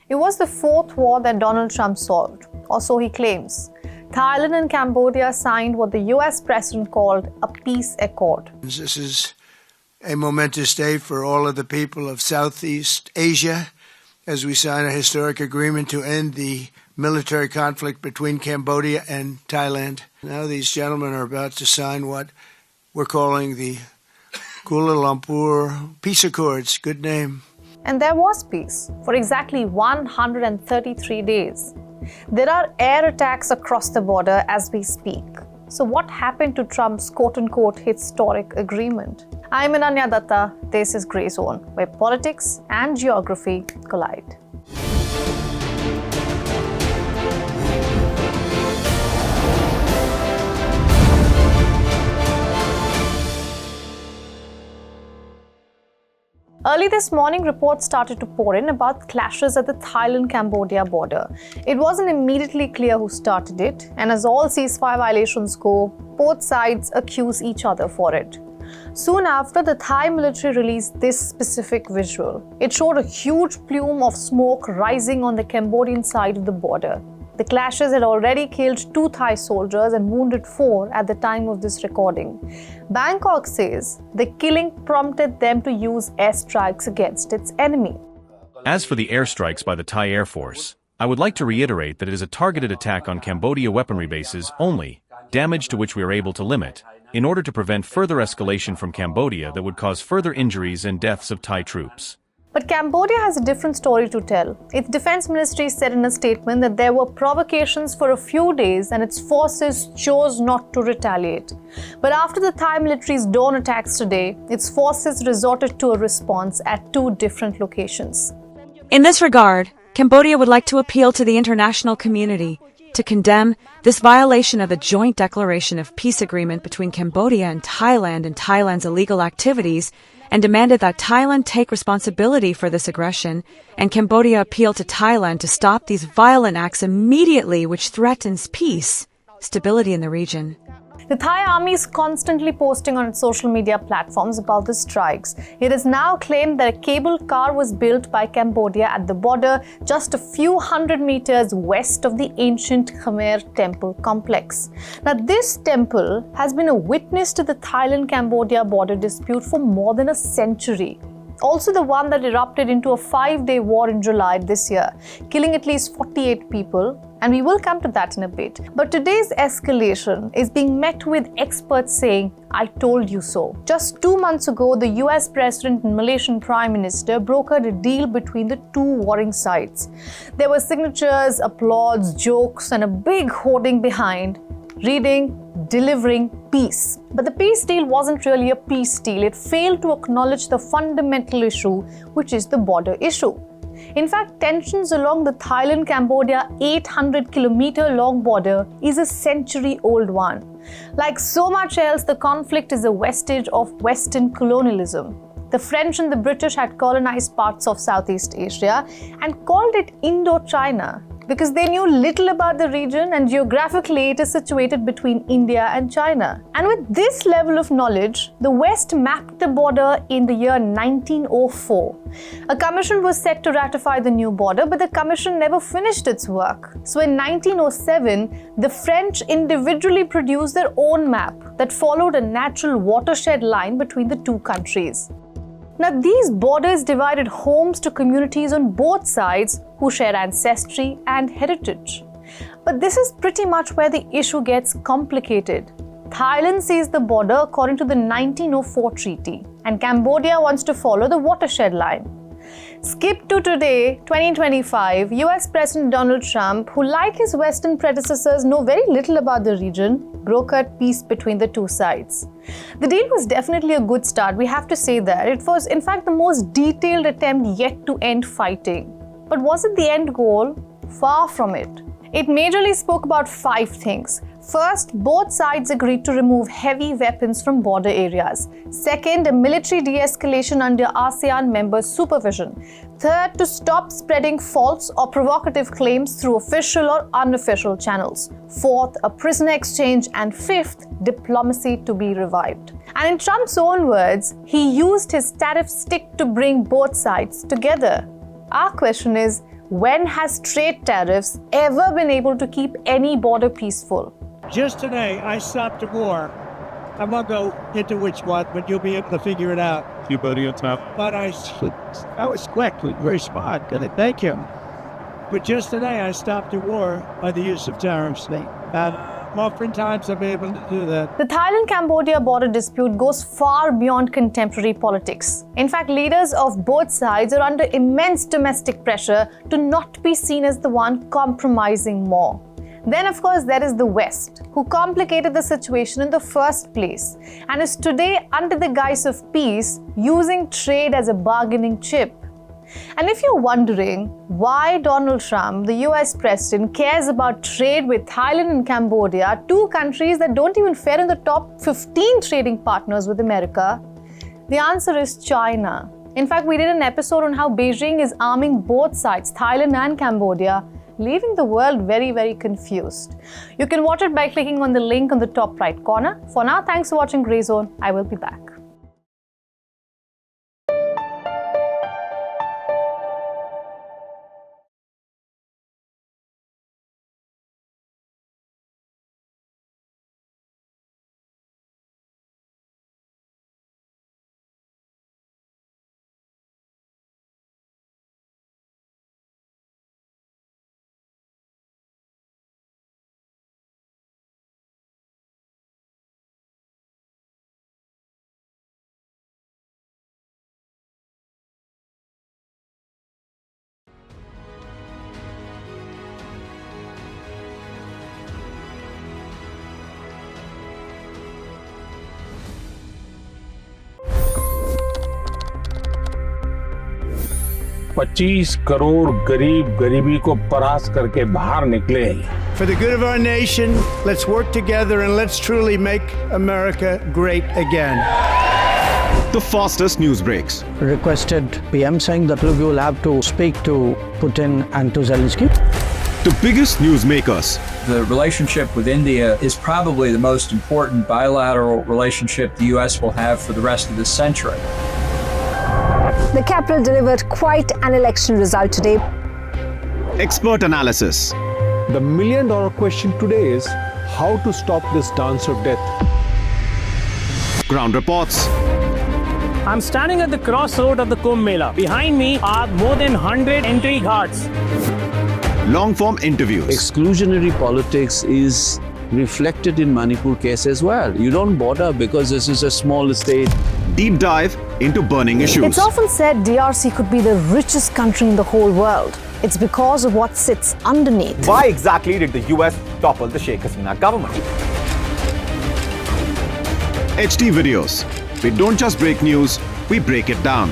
It was the fourth war that Donald Trump solved, or so he claims. Thailand and Cambodia signed what the US president called a peace accord. This is a momentous day for all of the people of Southeast Asia as we sign a historic agreement to end the military conflict between Cambodia and Thailand. Now these gentlemen are about to sign what we're calling the Kuala Lumpur Peace Accords. Good name. And there was peace for exactly 133 days. There are air attacks across the border as we speak. So what happened to Trump's quote-unquote historic agreement? I'm Ananya Dutta. This is Grey Zone, where politics and geography collide. Early this morning, reports started to pour in about clashes at the Thailand-Cambodia border. It wasn't immediately clear who started it, and as all ceasefire violations go, both sides accuse each other for it. Soon after, the Thai military released this specific visual. It showed a huge plume of smoke rising on the Cambodian side of the border. The clashes had already killed 2 Thai soldiers and wounded 4 at the time of this recording. Bangkok says the killing prompted them to use airstrikes against its enemy. As for the airstrikes by the Thai Air Force, I would like to reiterate that it is a targeted attack on Cambodia weaponry bases only, damage to which we are able to limit, in order to prevent further escalation from Cambodia that would cause further injuries and deaths of Thai troops. But Cambodia has a different story to tell. Its defense ministry said in a statement that there were provocations for a few days and its forces chose not to retaliate. But after the Thai military's dawn attacks today, its forces resorted to a response at 2 different locations. In this regard, Cambodia would like to appeal to the international community to condemn this violation of the joint declaration of peace agreement between Cambodia and Thailand's illegal activities, and demanded that Thailand take responsibility for this aggression, and Cambodia appeal to Thailand to stop these violent acts immediately, which threatens peace, stability in the region. The Thai army is constantly posting on its social media platforms about the strikes. It has now claimed that a cable car was built by Cambodia at the border just a few hundred meters west of the ancient Khmer temple complex. Now, this temple has been a witness to the Thailand-Cambodia border dispute for more than a century. Also the one that erupted into a 5-day war in July this year, killing at least 48 people, and we will come to that in a bit. But today's escalation is being met with experts saying, "I told you so." Just 2 months ago, the US President and Malaysian Prime Minister brokered a deal between the 2 warring sides. There were signatures, applauds, jokes, and a big hoarding behind, reading, delivering peace. But the peace deal wasn't really a peace deal. It failed to acknowledge the fundamental issue, which is the border issue. In fact, tensions along the Thailand-Cambodia 800-kilometer-long border is a century-old one. Like so much else, the conflict is a vestige of Western colonialism. The French and the British had colonized parts of Southeast Asia and called it Indochina, because they knew little about the region, and geographically it is situated between India and China. And with this level of knowledge, the West mapped the border in the year 1904. A commission was set to ratify the new border, but the commission never finished its work. So in 1907, the French individually produced their own map that followed a natural watershed line between the 2 countries. Now, these borders divided homes to communities on both sides who share ancestry and heritage. But this is pretty much where the issue gets complicated. Thailand sees the border according to the 1904 treaty, and Cambodia wants to follow the watershed line. Skip to today, 2025, US President Donald Trump, who like his Western predecessors know very little about the region, brokered peace between the 2 sides. The deal was definitely a good start, we have to say that. It was in fact the most detailed attempt yet to end fighting. But was it the end goal? Far from it. It majorly spoke about 5 things. First, both sides agreed to remove heavy weapons from border areas. Second, a military de-escalation under ASEAN members' supervision. Third, to stop spreading false or provocative claims through official or unofficial channels. Fourth, a prisoner exchange. And fifth, diplomacy to be revived. And in Trump's own words, he used his tariff stick to bring both sides together. Our question is, When has trade tariffs ever been able to keep any border peaceful? Just today, I stopped a war. I won't go into which one, but you'll be able to figure it out. But I was quick to respond. Thank you. But just today, I stopped a war by the use of tariffs. And oftentimes, I'm able to do that. The Thailand-Cambodia border dispute goes far beyond contemporary politics. In fact, leaders of both sides are under immense domestic pressure to not be seen as the one compromising more. Then, of course, there is the West, who complicated the situation in the first place and is today, under the guise of peace, using trade as a bargaining chip. And if you're wondering why Donald Trump, the US president, cares about trade with Thailand and Cambodia, two countries that don't even fare in the top 15 trading partners with America, the answer is China. In fact, we did an episode on how Beijing is arming both sides, Thailand and Cambodia, leaving the world very, very confused. You can watch it by clicking on the link on the top right corner. For now, thanks for watching Grey Zone. I will be back. $25 crore गरीब गरीबी को परास्त करके बाहर निकले। For the good of our nation, let's work together and let's truly make America great again. The fastest news breaks. Requested PM saying that we will have to speak to Putin and to Zelensky. The biggest news makers. The relationship with India is probably the most important bilateral relationship the US will have for the rest of this century. The capital delivered quite an election result today. Expert analysis. The million-dollar question today is how to stop this dance of death. Ground reports. I'm standing at the crossroad of the Kumbh Mela. Behind me are more than 100 entry guards. Long-form interviews. Exclusionary politics is reflected in Manipur case as well. You don't bother because this is a small state. Deep dive into burning issues. It's often said DRC could be the richest country in the whole world. It's because of what sits underneath. Why exactly did the US topple the Sheikh Hasina government? HT videos. We don't just break news, we break it down.